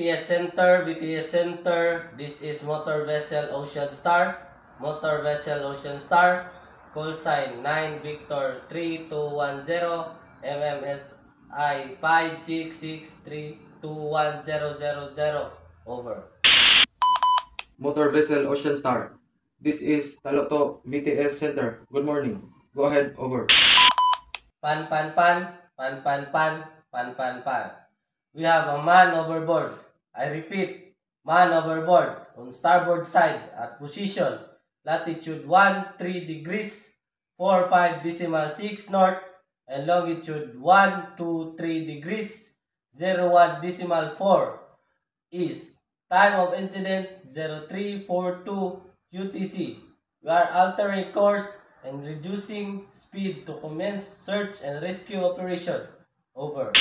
BTS Center, BTS Center. This is Motor Vessel Ocean Star. Motor Vessel Ocean Star. Call sign 9 Victor 3210 MMSI 566321000. Over. Motor Vessel Ocean Star. This is Taloto BTS Center. Good morning. Go ahead, over. Pan, pan, pan, pan, pan, pan, pan, pan, pan. We have a man overboard. I repeat, man overboard on starboard side at position latitude 13 degrees 45 decimal 6 north and longitude 123 degrees 01 decimal 4 east. Time of incident 0342 UTC. We are altering course and reducing speed to commence search and rescue operation. Over.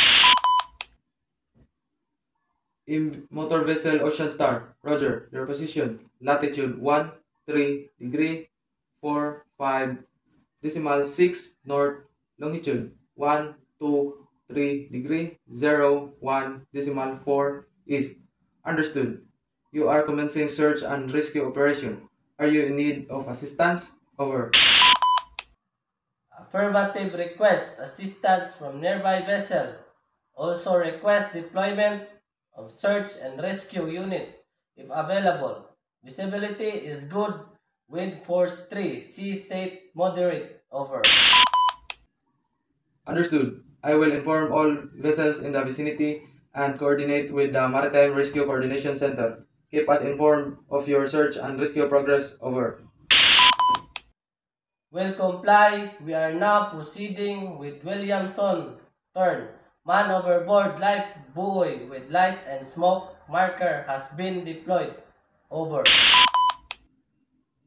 In Motor Vessel Ocean Star. Roger. Your position. Latitude 13 degree 45 decimal 6 north. Longitude 123 degree 01 decimal 4 east. Understood. You are commencing search and rescue operation. Are you in need of assistance? Over. Affirmative request assistance from nearby vessel. Also request deployment of search and rescue unit if available. Visibility is good with force 3. Sea state moderate. Over. Understood. I will inform all vessels in the vicinity and coordinate with the Maritime Rescue Coordination Center. Keep us informed of your search and rescue progress. Over. Will comply. We are now proceeding with Williamson. Turn. Man overboard life buoy with light and smoke marker has been deployed. Over.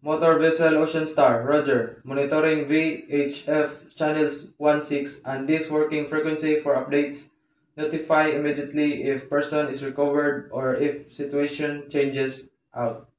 Motor Vessel Ocean Star. Roger. Monitoring VHF channels 16 and this working frequency for updates. Notify immediately if person is recovered or if situation changes. Out.